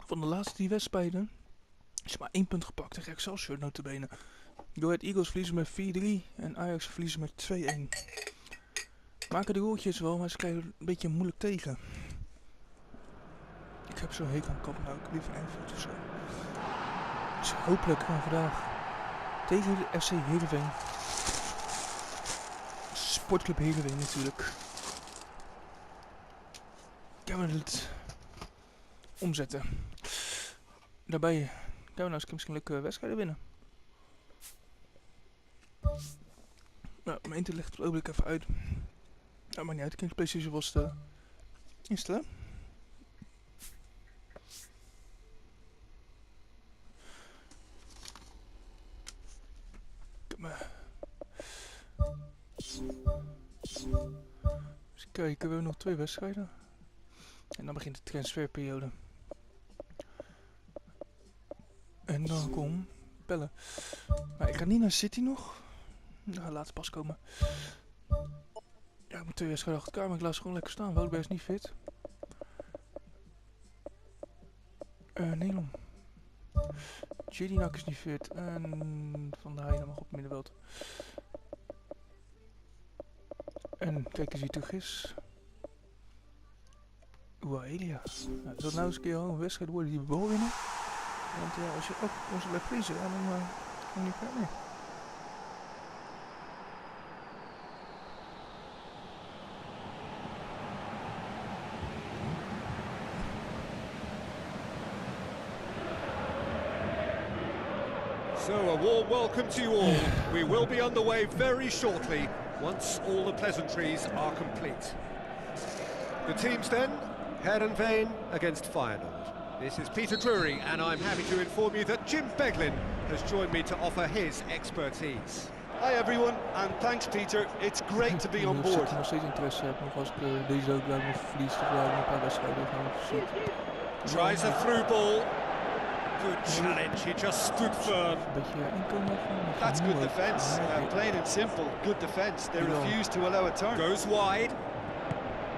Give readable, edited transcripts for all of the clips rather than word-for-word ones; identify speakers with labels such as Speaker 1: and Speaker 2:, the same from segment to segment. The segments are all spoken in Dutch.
Speaker 1: Van de laatste 10 wedstrijden is maar 1 punt gepakt tegen Excelsior notabene. Go Ahead Eagles verliezen met 4-3 en Ajax verliezen met 2-1. Maken de goaltjes wel, maar ze krijgen een beetje moeilijk tegen. Ik heb zo'n hekel aan kappen, nou ik liever Enfield of zo. Dus hopelijk gaan we vandaag tegen de FC Heereveen. Sportclub Heereveen natuurlijk. Kunnen we het omzetten. Daarbij gaan we nou eens misschien leuke wedstrijden winnen. Nou, mijn internet ligt op het ogenblik even uit. Nou, maar niet uit, ik kan de PlayStation vast instellen. Eens kijken, we hebben nog 2 wedstrijden. En dan begint de transferperiode. En dan kom bellen. Maar ik ga niet naar City nog. Nou, laat het pas komen. Ja, ik moet 2 wedstrijden achter elkaar, maar ik laat ze gewoon lekker staan. Woutberg is niet fit. Nederland. Jedinak is niet fit. En Van der Heijden mag op het middenveld. En kijk eens wie terug is. Elia. Nou, dat nou eens een keer een wedstrijd worden die we bal winnen. Want ja, als je ook onze blijft verliezen, dan kom je niet verder.
Speaker 2: So a warm welcome to you all. We will be underway very shortly, once all the pleasantries are complete. The teams then, heereveen against Feyenoord. This is Peter Drury, and I'm happy to inform you that Jim Beglin has joined me to offer his expertise.
Speaker 3: Hi everyone, and thanks Peter. It's great to be on board.
Speaker 1: Ik nog steeds interesse heb, nog als ik deze ook blijf of verlies, of een paar wedstrijden gaan
Speaker 2: Tries a through ball. Good challenge, he just stood firm.
Speaker 3: That's good defence, plain and simple, good defence. They refuse to allow a turn.
Speaker 2: Goes wide.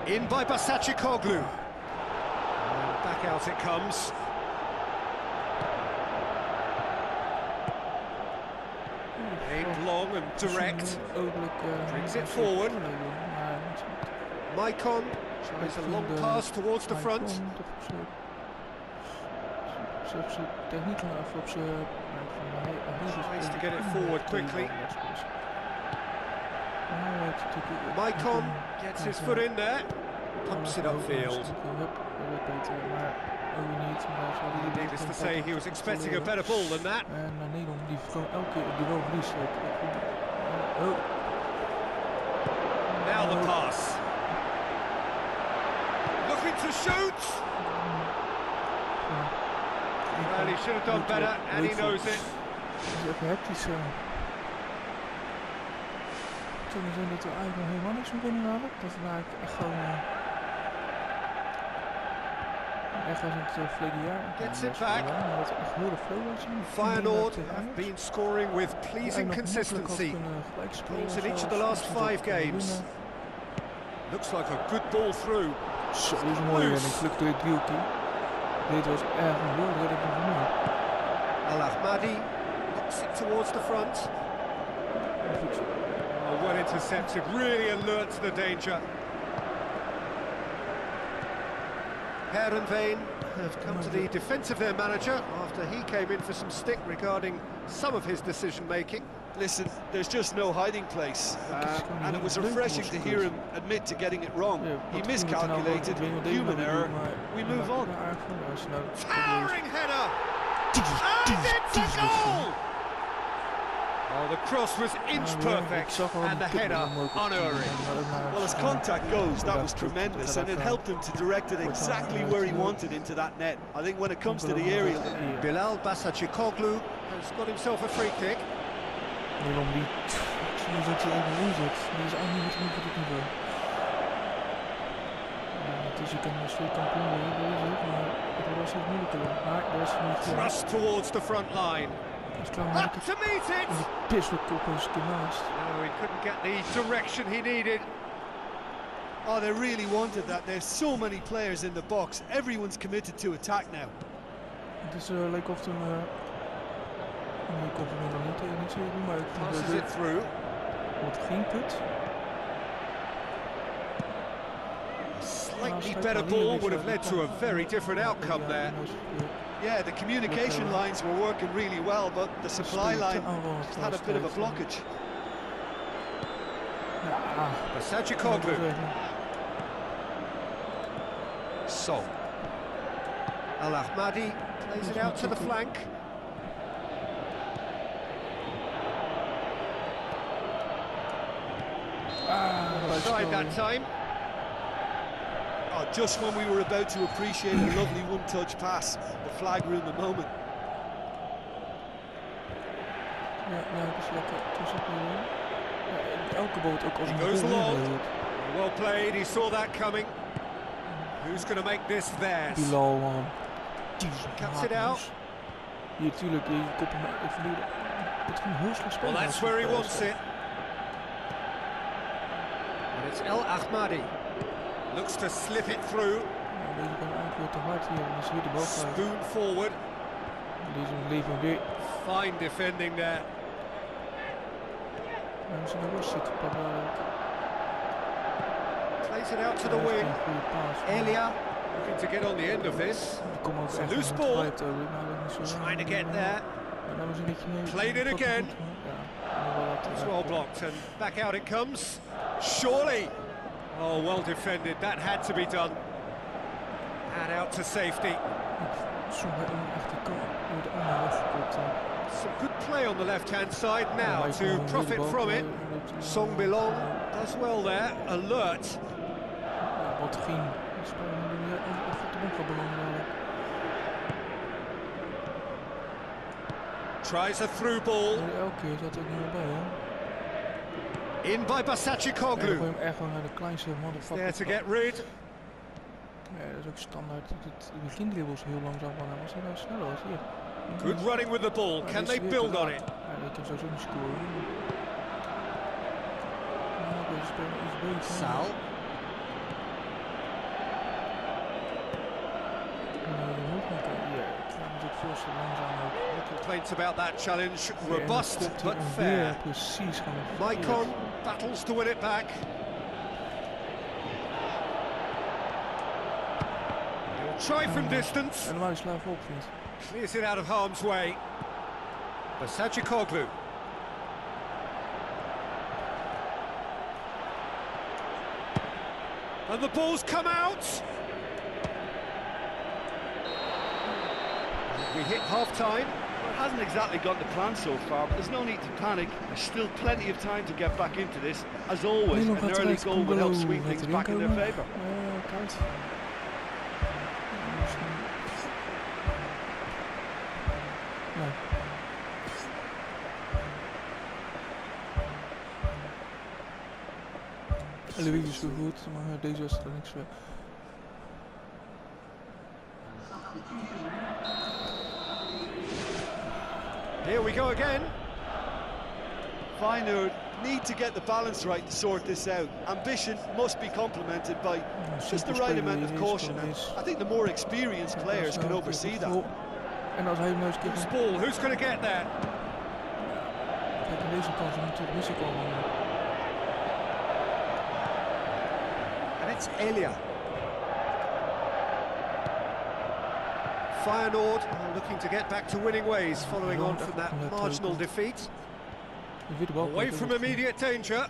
Speaker 2: In by Basacikoglu. And back out it comes. Aimed long and direct. Brings it forward. Maicon tries a long pass towards the front. Tries to get it forward quickly. Maicon gets his foot in there, pumps it upfield. Needless to say, he was expecting a better ball than that. Now the pass. Looking to shoot. Well, he should have done better, and he knows it.
Speaker 1: Het zou zijn dat we eigenlijk nog helemaal niks meer kunnen halen. Dat we eigenlijk echt gewoon echt als in het verleden jaar.
Speaker 2: Gets it back.
Speaker 1: Dat we echt heel de flow zijn.
Speaker 2: Feyenoord have been scoring with pleasing consistency. Goals in each of the last 5 games. Looks like a good ball through.
Speaker 1: Zo, dat is een mooie redding. Gelukkig door het wieltje. Dit was erg een mooie redding van Willem.
Speaker 2: Al Ahmadi knocks it towards the front. Oh, well intercepted, really alert to the danger. Heerenveen have come to the defence of their manager after he came in for some stick regarding some of his decision-making.
Speaker 3: Listen, there's just no hiding place, and it was refreshing to hear him admit to getting it wrong. He miscalculated, human error, we move on.
Speaker 2: Towering header! And it's a goal! Oh, the cross was inch perfect, and the header unerring.
Speaker 3: Well, as contact goes, that was tremendous, and it helped him to direct it exactly where he wanted into that net. I think when it comes to the aerial...
Speaker 2: Bilal Basacikoglu has got himself a free kick.
Speaker 1: Waarom niet? Zoals dat hij even inzet. Die is eigenlijk niet goed op het niveau. Dus je kan als veel kampioen worden, maar het was steeds moeilijker. Maar daar is hij niet...
Speaker 2: Thrust towards the front line. Up to meet it!
Speaker 1: Pis wat kop is ernaast.
Speaker 2: No, he couldn't get the direction he needed.
Speaker 3: Oh, they really wanted that. There's so many players in the box. Everyone's committed to attack now.
Speaker 1: Het leek of het een... ik kon het nog niet zo doen, maar ik vond
Speaker 2: Passes it through.
Speaker 1: Wat ging het?
Speaker 2: Slightly better ball would have led to a very different outcome there.
Speaker 3: Yeah, the communication lines were working really well, but the supply line just had a bit of a blockage.
Speaker 2: Basacikoglu. So, Al Ahmadi plays it out to the flank. Offside that time.
Speaker 3: Oh, just when we were about to appreciate a lovely one-touch pass, the flag ruined the moment.
Speaker 2: He goes long. Well played, he saw that coming. Who's going to make this theirs?
Speaker 1: Bilal, man.
Speaker 2: Cuts it out.
Speaker 1: Hier, tuurlijk, je koppen even het ging heel slecht spelen.
Speaker 2: Well, that's where he wants it. And it's El Ahmadi. Looks to slip it through.
Speaker 1: Deze kan eigenlijk te hard hier. Dan zie je de bal gaan.
Speaker 2: Spoon forward.
Speaker 1: Deze leven weer.
Speaker 2: Fine defending there.
Speaker 1: We zijn er zitten.
Speaker 2: Plays it out to the wing. Elia looking to get on the end of this. It's a loose ball. Trying to get there. Played it again. It's well blocked and back out it comes. Surely. Oh, well defended. That had to be done. And out to safety. Some good play on the left-hand side now to profit from it. Song Bilong does well there. Alert.
Speaker 1: Wat ging?
Speaker 2: Tries a through ball.
Speaker 1: Elke keer zat er niet meer bij, hè?
Speaker 2: In by Basacikoglu.
Speaker 1: Ja, hem echt gewoon naar de kleinste motherfucker.
Speaker 2: There to get rid.
Speaker 1: Ja, dat is ook standaard. Het begindribbel is heel langzaam van hem. Was hij nou sneller als hier?
Speaker 2: Good running with the ball. Can they build on it?
Speaker 1: Ja, dat kan sowieso niet scoren. Deze speler is beter.
Speaker 2: Sal. No complaints about that challenge. Robust but fair. Maicon battles to win it back. He'll try from distance.
Speaker 1: En waar slaaf op vindt.
Speaker 2: Clears it out of harm's way. Basacikoglu. And the ball's come out. We hit half-time.
Speaker 3: Well, it hasn't exactly gone to plan so far, but there's no need to panic. There's still plenty of time to get back into this. As always, an early goal will help swing things back in their favour.
Speaker 1: Louis is zo goed, maar deze was er niks meer.
Speaker 2: Here we go again.
Speaker 3: Feyenoord need to get the balance right to sort this out. Ambition must be complemented by just the right amount of caution. And I think the more experienced players can oversee that.
Speaker 1: En als hij hem nou eens
Speaker 2: Loose ball, who's going to get there?
Speaker 1: Kijk, in deze kans natuurlijk mis ik al.
Speaker 2: And it's Elia. Feyenoord looking to get back to winning ways following on from that marginal defeat. Away from immediate danger.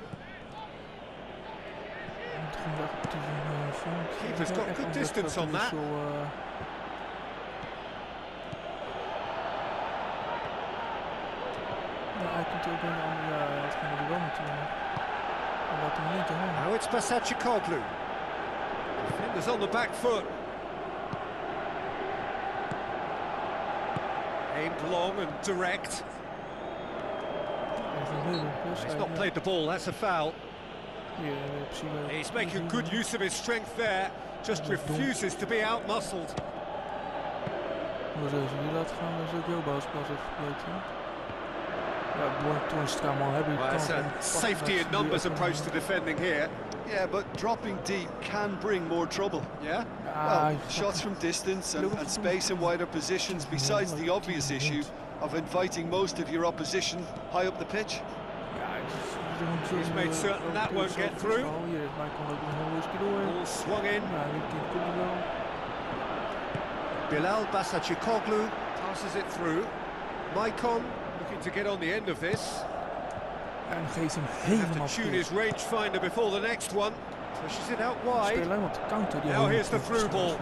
Speaker 2: Keeper's got good distance on that. Now it's Basacikoglu. Defenders on the back foot. Aimed long and direct. He's not played the ball, that's a foul. He's making good use of his strength there, just refuses to be out-muscled. Well, it's a safety in numbers approach to defending here.
Speaker 3: Yeah, but dropping deep can bring more trouble.
Speaker 2: Yeah?
Speaker 3: Well, shots from distance and space in wider positions, besides the obvious issue of inviting most of your opposition high up the pitch.
Speaker 2: He's made certain that won't get through. Ball swung in. Bilal Basachikoglu passes it through. Maicon looking to get on the end of this.
Speaker 1: En geeft hem
Speaker 2: Have
Speaker 1: helemaal
Speaker 2: to tune his rangefinder before the next one. Pushes it out wide.
Speaker 1: Speel helemaal te counter.
Speaker 2: Now here's the through ball.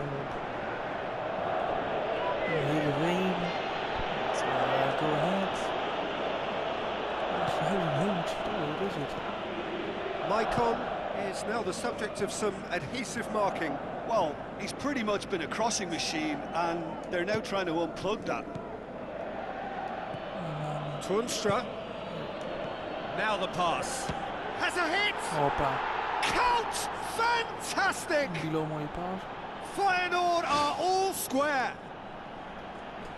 Speaker 1: Heereveen. Go ahead. What is it?
Speaker 2: Maicon is now the subject of some adhesive marking.
Speaker 3: Well, he's pretty much been a crossing machine, and they're now trying to unplug that.
Speaker 2: Toornstra. Now the pass. Has a hit!
Speaker 1: Hoppa.
Speaker 2: Count! Fantastic!
Speaker 1: Kilo mooie paas.
Speaker 2: Feyenoord are all square.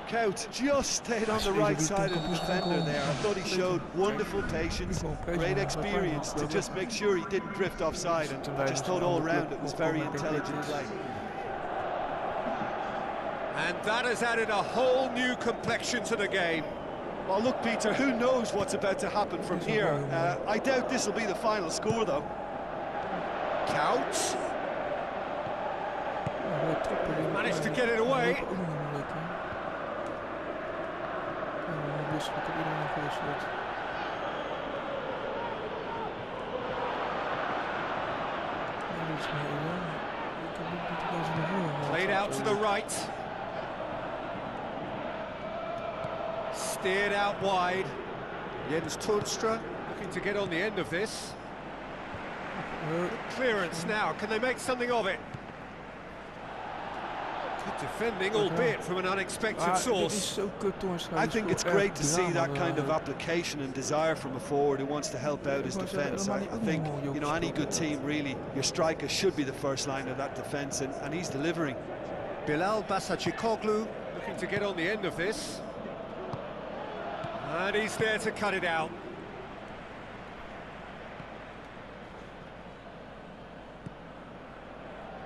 Speaker 3: Kout just stayed on the right side of the defender there. I thought he showed wonderful patience, great experience to just make sure he didn't drift offside, and I just thought all round it was very intelligent play.
Speaker 2: And that has added a whole new complexion to the game.
Speaker 3: Well, look, Peter, who knows what's about to happen from here? I doubt this will be the final score, though.
Speaker 2: Count. Managed to get it away. Played out to the right. Steered out wide. Jens Toornstra looking to get on the end of this. Good clearance now. Can they make something of it? Good defending, albeit from an unexpected source.
Speaker 3: I think it's great to see that kind of application and desire from a forward who wants to help out his defence. I think, you know, any good team, really, your striker should be the first line of that defence, and he's delivering.
Speaker 2: Bilal Basachikoglu looking to get on the end of this. And he's there to cut it out.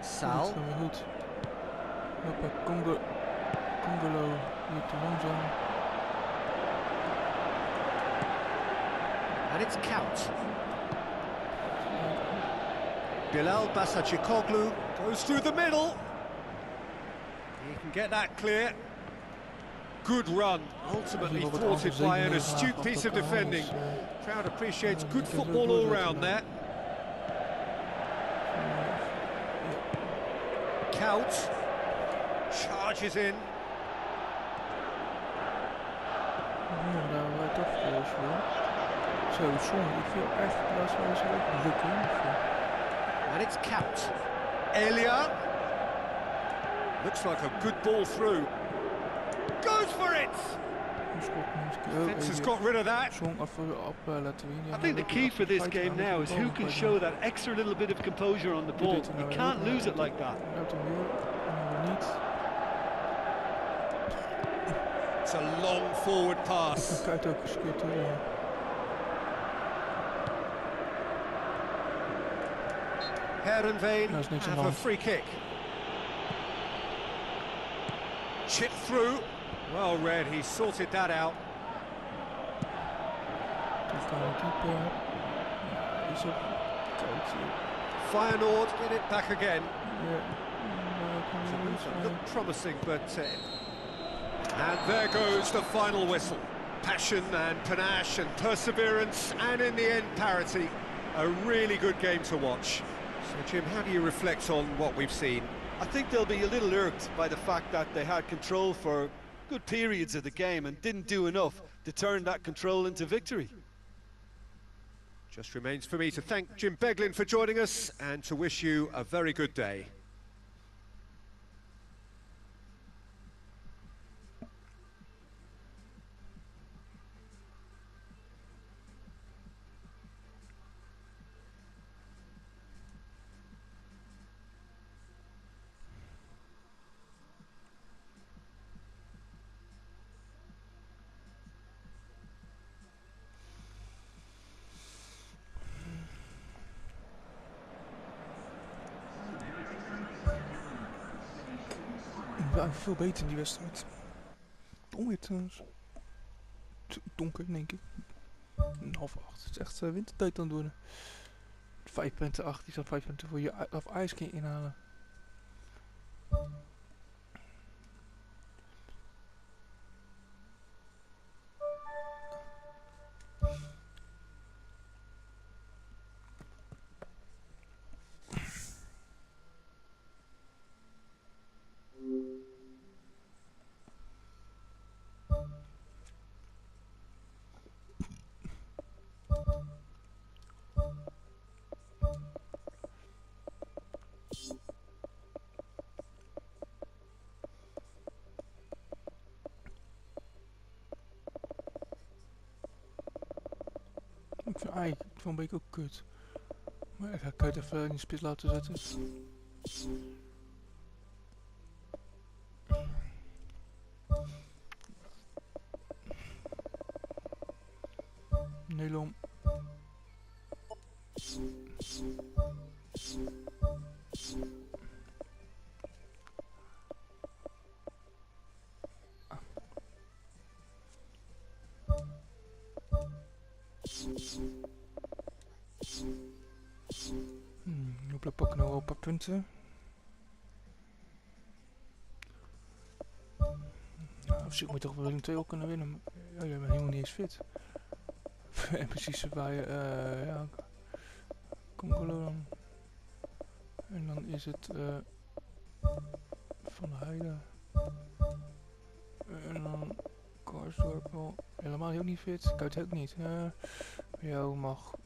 Speaker 2: Sal.
Speaker 1: Congolo hier te langzaam.
Speaker 2: And it's Count. Bilal Basachikoglu goes through the middle. He can get that clear. Good run, ultimately thwarted by an astute piece of defending. Crowd appreciates good football all round there. Count charges in. And it's Count. Elia. Looks like a good ball through. Goes for it! Fence has got rid of that.
Speaker 3: I think the key for this game now is who can show that extra little bit of composure on the ball. You can't lose it like that.
Speaker 2: It's a long forward pass. Heereveen have a free kick. Chip through. Well read, he sorted that out. Feyenoord get it back again. Looked promising, but... and there goes the final whistle. Passion and panache and perseverance, and in the end, parity. A really good game to watch. So, Jim, how do you reflect on what we've seen?
Speaker 3: I think they'll be a little irked by the fact that they had control for good periods of the game and didn't do enough to turn that control into victory.
Speaker 2: Just remains for me to thank Jim Beglin for joining us and to wish you a very good day.
Speaker 1: eigenlijk veel beter in die wedstrijd. Onweer trouwens. Donker, denk ik. 7:30. Het is echt wintertijd aan het worden. 5 punten achter, die staat 5 punten voor je of ijs kun je inhalen. Ik vind eigenlijk Van Beek ook kut. Maar ik ga het even in de spits laten zetten. Nelom. We pakken nog wel een paar punten. Nou, op zich moet je toch Willem 2 ook kunnen winnen. Ja, je bent helemaal niet eens fit. En precies waar je, ja, Congolo dan. En dan is het Van de Heide. En dan Karsdorp wel helemaal heel niet fit. Kuit ook niet. Jou mag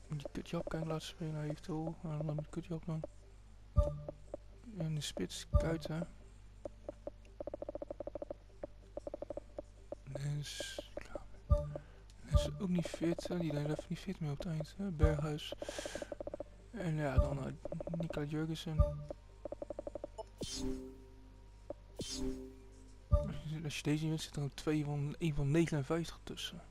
Speaker 1: die kutjap kan ik laten spelen, hij heeft al. En dan die kutjap dan. En de spits Kuiten. Dus is ook niet fit, die deed even niet fit meer op het eind. Berghuis. En ja, dan Nicola Jurgensen. Als je deze wint, zit er ook 1 van 59 tussen.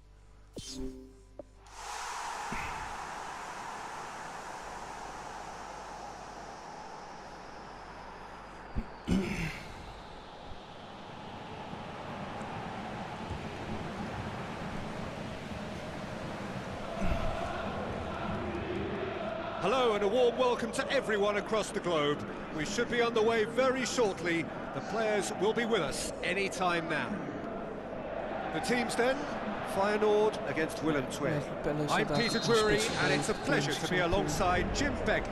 Speaker 2: Hello and a warm welcome to everyone across the globe. We should be underway very shortly. The players will be with us any time now. The teams then, Feyenoord against Willem 2. I'm Peter Drury and it's a pleasure to be alongside Jim Begley.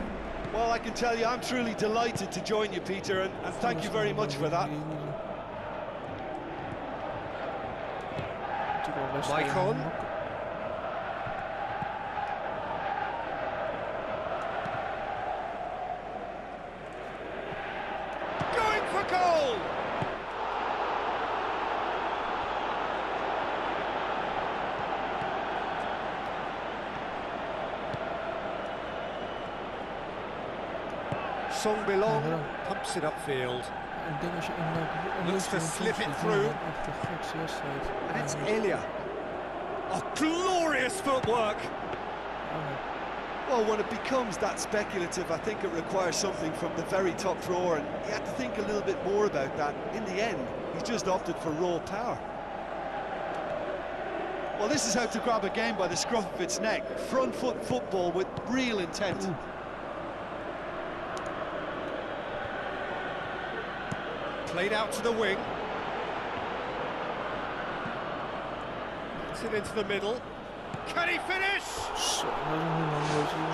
Speaker 3: Well, I can tell you I'm truly delighted to join you, Peter, and thank you very much for that.
Speaker 2: Mike on. Going for goal! Song Belong pumps it upfield. Looks to slip it through. And it's Elia. Oh, glorious footwork!
Speaker 3: Well, when it becomes that speculative, I think it requires something from the very top drawer, and you have to think a little bit more about that. In the end, he's just opted for raw power. Well, this is how to grab a game by the scruff of its neck. Front foot football with real intent.
Speaker 1: Ooh.
Speaker 2: Played out to the wing. Puts it into the middle. Can he finish?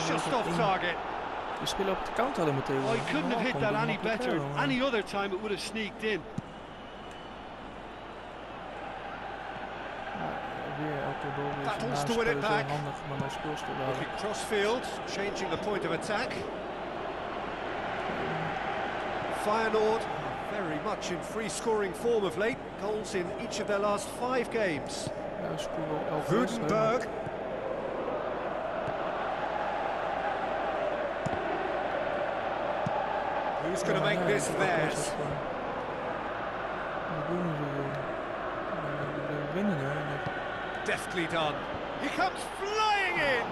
Speaker 2: Just off target.
Speaker 1: We spelen op de counter hadden meteen.
Speaker 3: Oh, he couldn't have hit that any better. Any other time it would have sneaked in.
Speaker 2: Battles to win it back. Looking crossfield, changing the point of attack. Feyenoord very much in free-scoring form of late. Goals in each of their last 5 games. Vudenberg. Who's going to make this theirs? Deftly done. He comes flying in!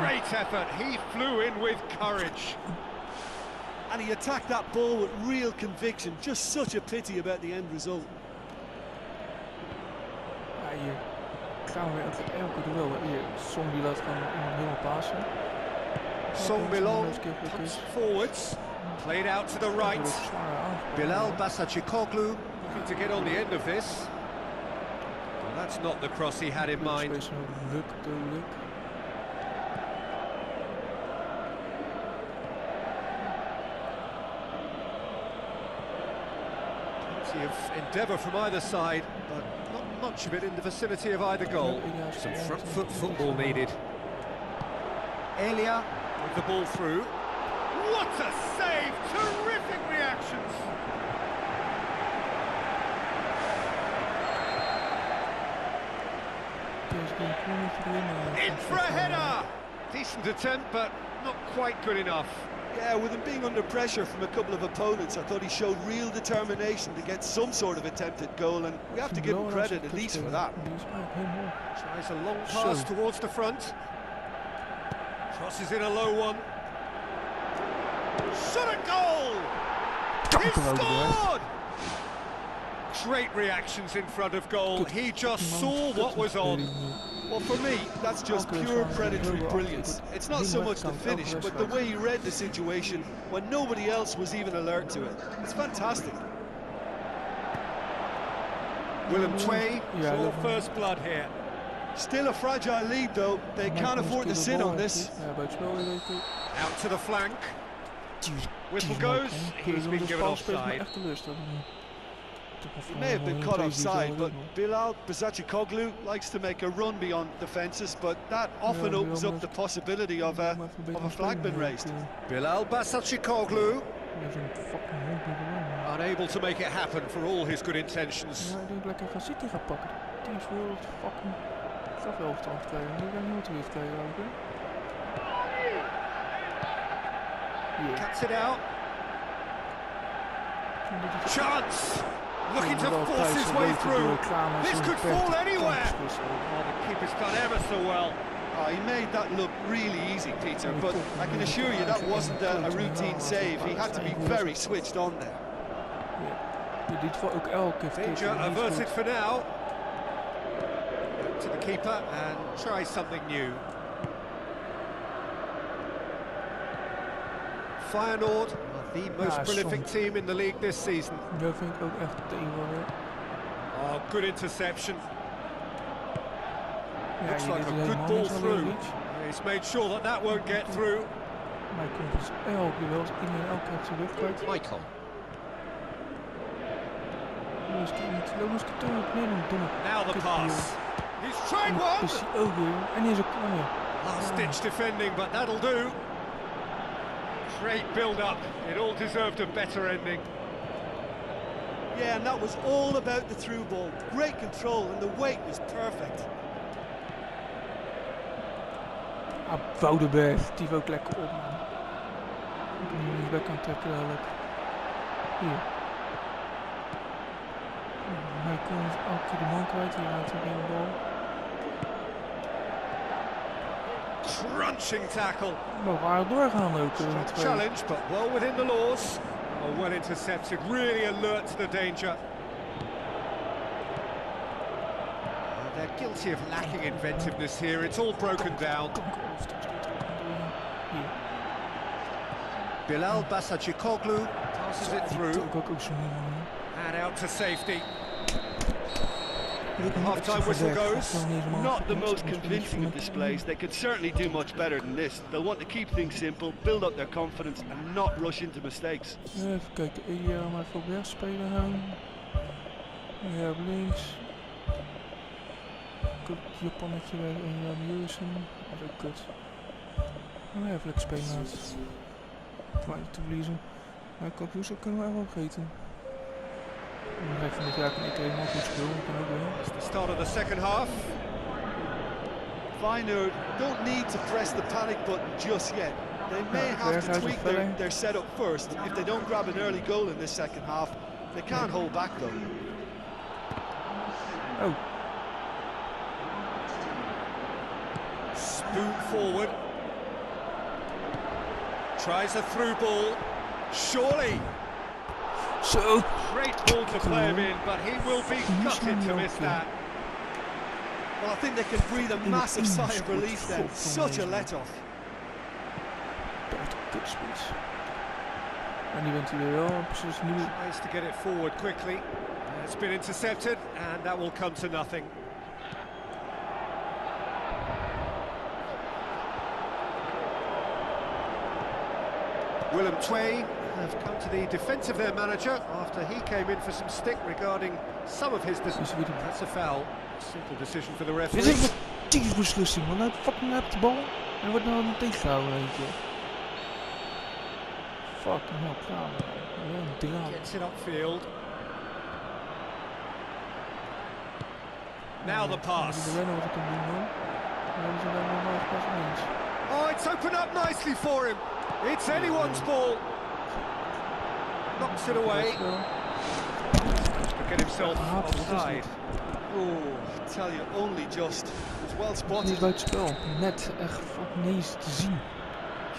Speaker 2: Great effort. He flew in with courage.
Speaker 3: and he attacked that ball with real conviction. Just such a pity about the end result.
Speaker 1: Ja, hier gaan we weer over elke duel. Hier, Song die laat gewoon iemand helemaal pasen.
Speaker 2: Song Belong comes forwards, played out to the right. Bilal Basacikoglu looking to get on the end of this. Well, that's not the cross he had in mind. Plenty of endeavour from either side, but not much of it in the vicinity of either goal. Some front foot football needed. Elia with the ball through. What a save! Terrific reactions! In for a header! Decent attempt, but not quite good enough.
Speaker 3: Yeah, with him being under pressure from a couple of opponents, I thought he showed real determination to get some sort of attempted goal, and we have to give him credit at least for that.
Speaker 2: Tries a long pass towards the front. Crosses in a low one. Shot a goal! He scored! Great reactions in front of goal. He just saw what was on.
Speaker 3: Well, for me, that's just pure predatory brilliance. It's not so much the finish, but the way he read the situation when nobody else was even alert to it. It's fantastic.
Speaker 2: Willem 2, saw first blood here.
Speaker 3: Still a fragile lead, though. They can't afford to sit on this.
Speaker 2: Out to the flank. Whistle goes. He's been given offside.
Speaker 3: He may have been caught offside, but Bilal Basacikoglu likes to make a run beyond defences, but that often opens up the possibility of a flag being raised.
Speaker 2: Bilal Basacikoglu unable to make it happen for all his good intentions. Cuts it out. Chance! Looking to force his way through. This could fall anywhere. Oh, the keeper's done ever so well.
Speaker 3: Oh, he made that look really easy, Peter, but I can assure you that wasn't a routine save. He had to be very switched on there.
Speaker 2: Danger averted for now. Back to the keeper and try something new. Feyenoord are the most prolific team in the league this season. Oh, good interception. Looks like a good ball through. He's made sure that that won't get through. Michael. Now the pass. He's tried one. Last-ditch defending, but that'll do. Great build-up. It all deserved a better ending.
Speaker 3: Yeah, and that was all about the through ball. Great control, and the weight was perfect.
Speaker 1: Woudenberg, die ook lekker op, man. Ik ben hier niet weg aan trekken dadelijk. Hier. Hij komt elke keer de man kwijt, hier uit de bal.
Speaker 2: Crunching tackle.
Speaker 1: We waren doorgaan ook.
Speaker 2: Challenge, but well within the laws. Oh, well intercepted, really alert to the danger. They're guilty of lacking inventiveness here. It's all broken down. Bilal Basacikoglu passes it through. And out to safety. Half-time whistle goes.
Speaker 3: Not the most convincing of displays. They could certainly do much better than this. They'll want to keep things simple, build up their confidence and not rush into mistakes.
Speaker 1: Even kijken, Elia maar even op rechts spelen gaan. Ja, op links. Kut Japannetje bij Jurgen. Dat is ook kut. Nou, even lekker spelen laat. Maar niet te verliezen. Maar kampioen kunnen we even opgeten.
Speaker 2: It's the start of the second half.
Speaker 3: Feyenoord don't need to press the panic button just yet. They may have to tweak their setup first. If they don't grab an early goal in this second half, they can't hold back though.
Speaker 1: Oh.
Speaker 2: Spoon forward. Tries a through ball. Surely.
Speaker 1: Zo.
Speaker 2: Great ball to play him in, but he will be gutted to miss that.
Speaker 3: Well, I think they can breathe a massive sigh of relief then. Such a let-off.
Speaker 1: Kutspits. En die wint hij weer wel. Precies nu.
Speaker 2: Tries to get it forward quickly. It's been intercepted, and that will come to nothing. Willem have come to the defence of their manager after he came in for some stick regarding some of his decisions. That's a foul. Simple decision for the referee.
Speaker 1: Dit is een teamsbeslissing, want hij fucking hebt de bal en hij wordt nou niet tegengehouden, weet je. Fucking hell, klaar.
Speaker 2: Gets it upfield. Now the pass. Oh, it's opened up nicely for him. It's anyone's ball. Knocks it away. To get himself offside.
Speaker 3: Oh, I tell you, only just. It was well spotted.
Speaker 1: Niet buiten spel. Net echt fucking niet eens te zien.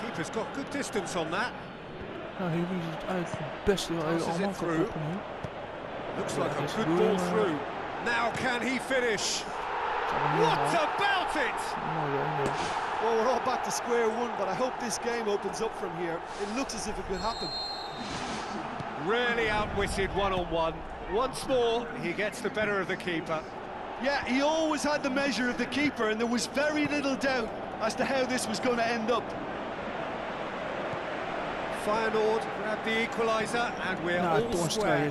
Speaker 2: Keeper's got good distance on that.
Speaker 1: Nou, hier is het uit best wel allemaal kapot.
Speaker 2: Looks like a good ball through. Now can he finish? What about it?
Speaker 3: Well, we're all back to square one, but I hope this game opens up from here. It looks as if it could happen.
Speaker 2: Really outwitted one-on-one. Once more, he gets the better of the keeper.
Speaker 3: Yeah, he always had the measure of the keeper, and there was very little doubt as to how this was going to end up.
Speaker 2: Feyenoord grabbed the equaliser, and we're all square.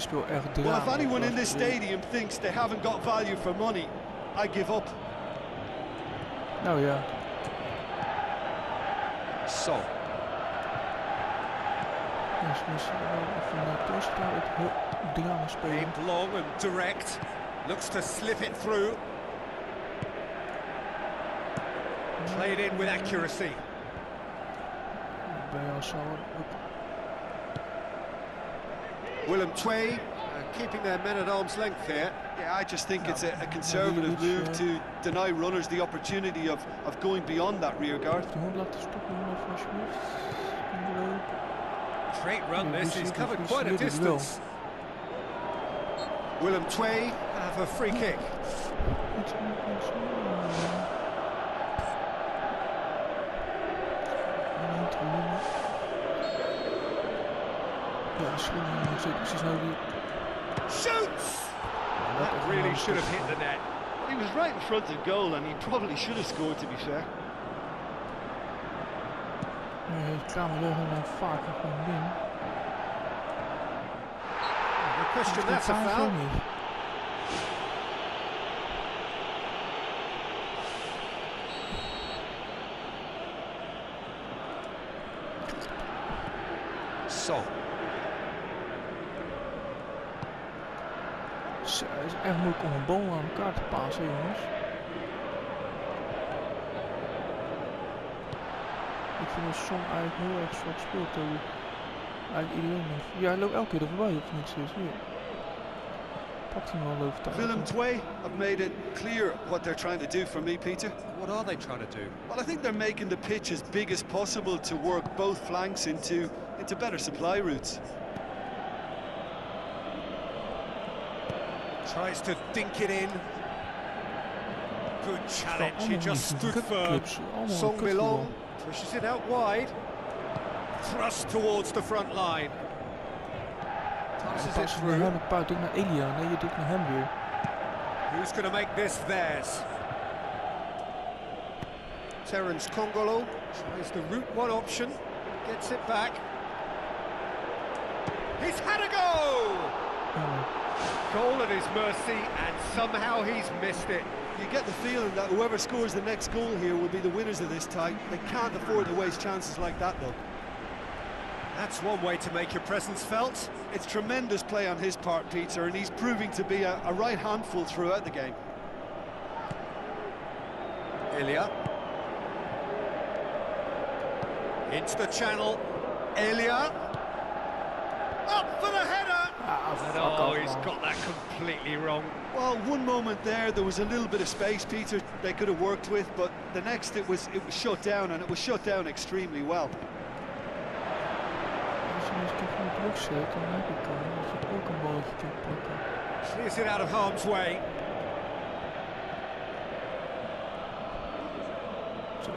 Speaker 3: Well, if anyone in this stadium thinks they haven't got value for money, I give up.
Speaker 1: Nou ja.
Speaker 2: So. Aimed long and direct. Looks to slip it through. Played in with accuracy. Willem keeping their men at arm's length here.
Speaker 3: Yeah, I just think it's a conservative move to deny runners the opportunity of going beyond that rear guard.
Speaker 2: Great run this, he's covered quite a distance. Willem have a free kick. Shoots! That really should have hit the net.
Speaker 3: He was right in front of goal and he probably should have scored, to be fair.
Speaker 2: No question, that's a foul. Zo.
Speaker 1: Zo, het is echt moeilijk om een bal aan elkaar te passen, jongens. Ik vind dat Song eigenlijk heel erg zwak speelt. Eigenlijk iedereen heeft. Ja, hij loopt elke keer er voorbij, of niet? Hier. Pakt hij hem al over tijd.
Speaker 3: Willem have made it clear what they're trying to do for me, Peter.
Speaker 2: What are they trying to do?
Speaker 3: Well, I think they're making the pitch as big as possible to work both flanks into better supply routes.
Speaker 2: Tries to dink it in. Good challenge, he just stood firm. Song Belong pushes it out wide. Thrust towards the front line. Passes it through.
Speaker 1: Doe naar Elia, nee, je doet naar hem weer.
Speaker 2: Who's going to make this theirs? Terence Kongolo tries the route one option, gets it back. He's had a go! Goal at his mercy, and somehow he's missed it.
Speaker 3: You get the feeling that whoever scores the next goal here will be the winners of this tie. They can't afford to waste chances like that, though.
Speaker 2: That's one way to make your presence felt.
Speaker 3: It's tremendous play on his part, Peter, and he's proving to be a right handful throughout the game.
Speaker 2: Elia. Into the channel. Elia. Up for the header! Oh, he's got that completely wrong.
Speaker 3: Well, one moment there was a little bit of space, Peter, they could have worked with, but the next it was shut down, and it was shut down extremely well.
Speaker 1: als ik even in de druk zit, dan heb ik dat je ook een balletje kunt pakken.
Speaker 2: Clears it out of harm's way.
Speaker 1: Zo.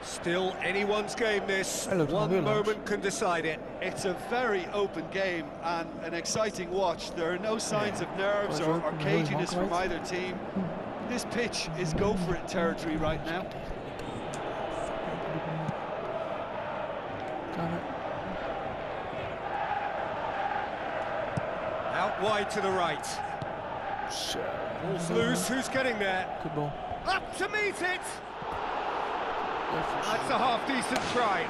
Speaker 2: Still anyone's game this. One moment can decide it.
Speaker 3: It's a very open game and an exciting watch. There are no signs of nerves or caginess from either team. This pitch is go-for-it territory right now.
Speaker 2: Out wide to the right. Ball's loose, who's getting there?
Speaker 1: Good ball.
Speaker 2: Up to meet it! That's a half-decent try.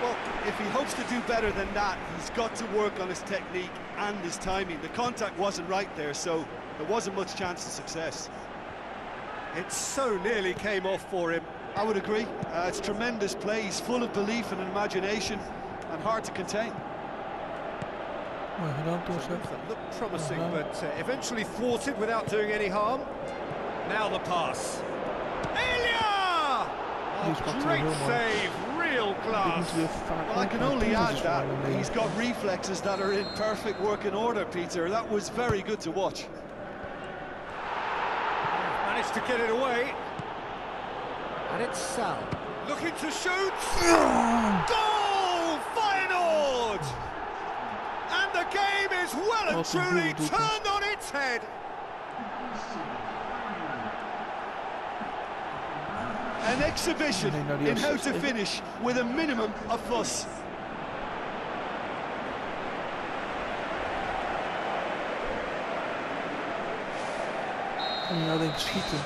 Speaker 3: Well, if he hopes to do better than that, he's got to work on his technique and his timing. The contact wasn't right there, so there wasn't much chance of success.
Speaker 2: It so nearly came off for him.
Speaker 3: I would agree. It's tremendous play. He's full of belief and imagination and hard to contain.
Speaker 2: Looked promising, but eventually thwarted without doing any harm. Now the pass. Great save, real class.
Speaker 3: Well, I can only add that he's got reflexes that are in perfect working order, Peter. That was very good to watch.
Speaker 2: Managed to get it away. And it's Sal. Looking to shoot. Goal! Feyenoord! And the game is well and truly turned on its head.
Speaker 3: An exhibition in how to finish with a minimum of fuss.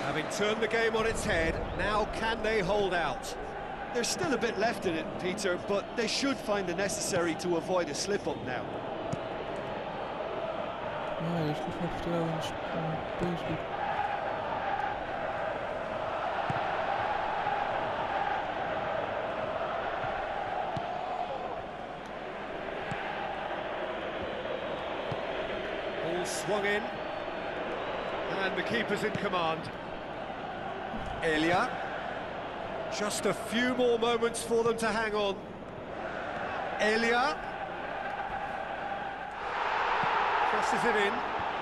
Speaker 2: Having turned the game on its head, now can they hold out?
Speaker 3: There's still a bit left in it, Peter, but they should find the necessary to avoid a slip-up now.
Speaker 2: Swung in, and the keeper's in command. Elia, just a few more moments for them to hang on. Elia, crosses it in,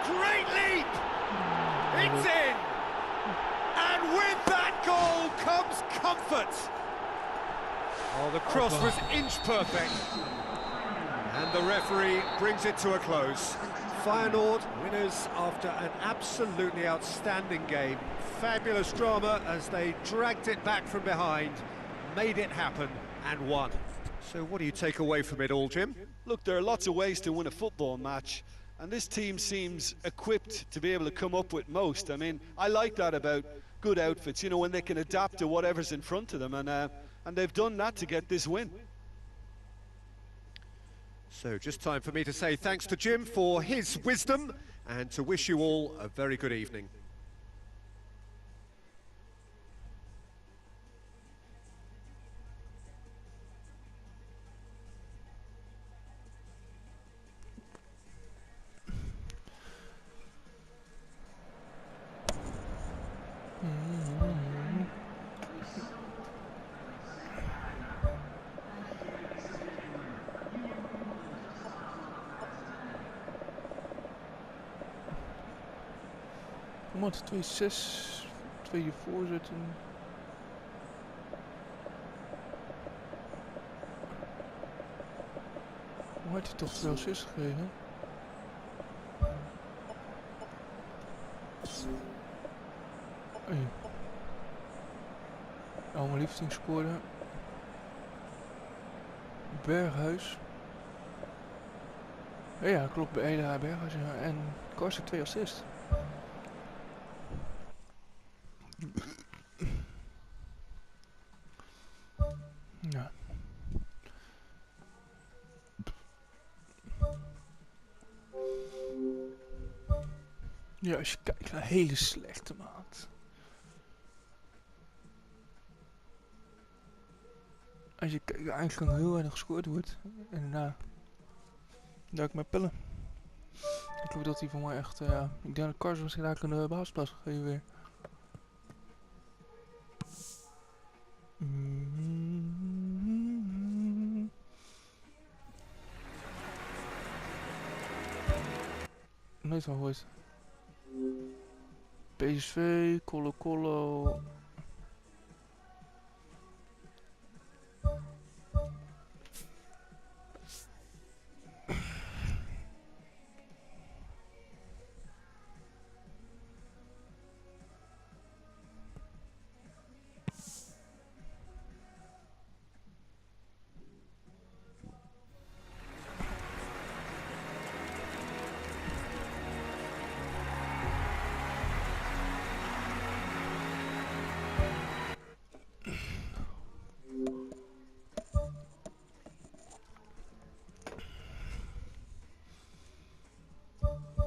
Speaker 2: great leap, it's in, and with that goal comes comfort. Oh, the cross was inch perfect, and the referee brings it to a close. Feyenoord winners after an absolutely outstanding game. Fabulous drama as they dragged it back from behind, made it happen and won. So what do you take away from it all, Jim?
Speaker 3: Look, there are lots of ways to win a football match, and this team seems equipped to be able to come up with most. I mean, I like that about good outfits, you know, when they can adapt to whatever's in front of them, and they've done that to get this win.
Speaker 2: So just time for me to say thanks to Jim for his wisdom and to wish you all a very good evening.
Speaker 1: Wat 2-6, 2 voorzetten. Hoe had hij toch 2 assists gegeven? Allemaal lifting scoorde. Berghuis. Ja, klopt, bij Eda Berghuis en Karsten 2 assists. Ja. Ja, als je kijkt naar hele slechte maat. Als je kijkt, eigenlijk heel weinig gescoord wordt. En daarna duik ik mijn pillen. Ik hoop dat hij voor mij echt, ja. Ik denk dat Cars misschien daar een basisplaats gegeven weer. Nooit van gehoord. PSV, Colo Colo.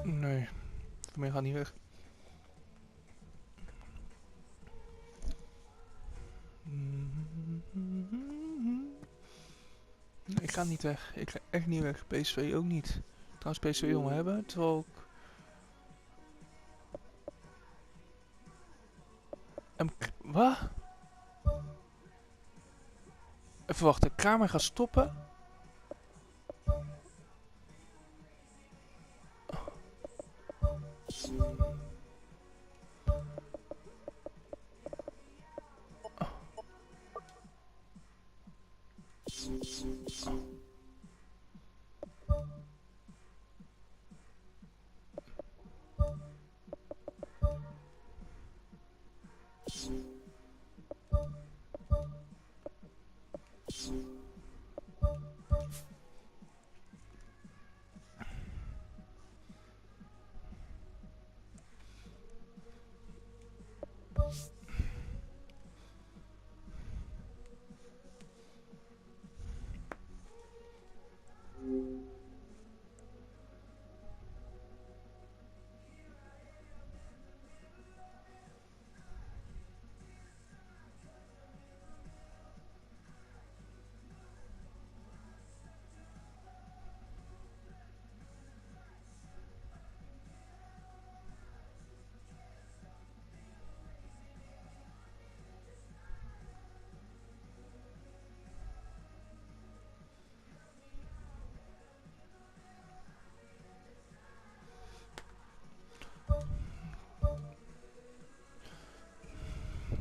Speaker 1: Nee, voor mij gaat niet weg. Nee, ik ga niet weg. Ik ga echt niet weg. PSV ook niet. Trouwens, PSV wil me hebben, terwijl ik... Wat? Even wachten, Kramer gaat stoppen?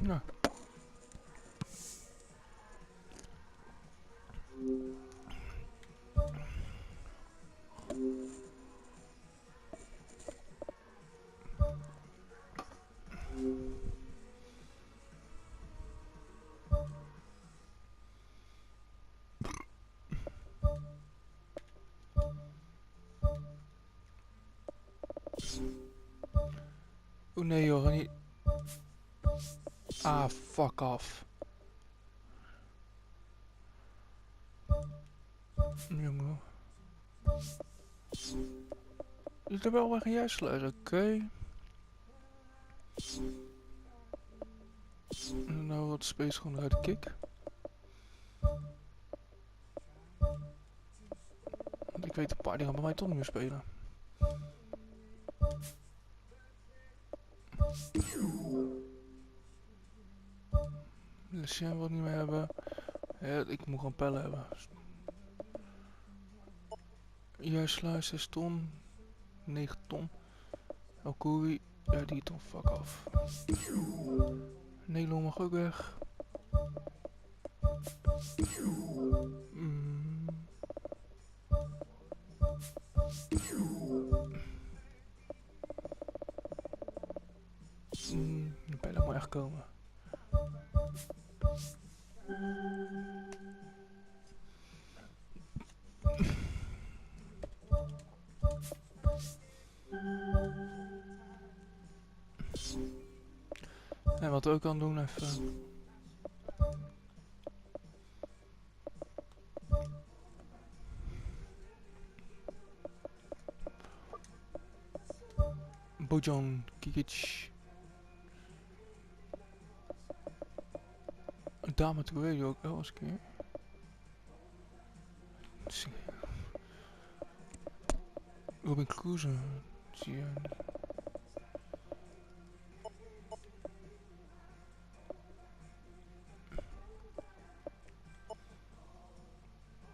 Speaker 1: Ja. Oh nee joh, niet... Ah, fuck off. Jongen. Is er wel weer een juist sluis, oké. Nou, wat space gewoon uit de kick. Want ik weet, een paar die gaan bij mij toch niet meer spelen. Lucien wil niet meer hebben. Ja, ik moet gewoon pellen hebben. Juist sluis 6 ton. 9 ton. Alkouri, ja die ton, fuck off. Nederland mag ook weg. De pijlen moet echt komen. En wat we ook kan doen, even. Bojan Kikic. Dame Touré ook wel eens een keer. Robin Cruise, zie je.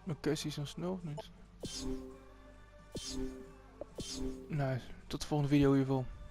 Speaker 1: Maar Cassie is dan snel of niet? Nee, tot de volgende video in ieder geval.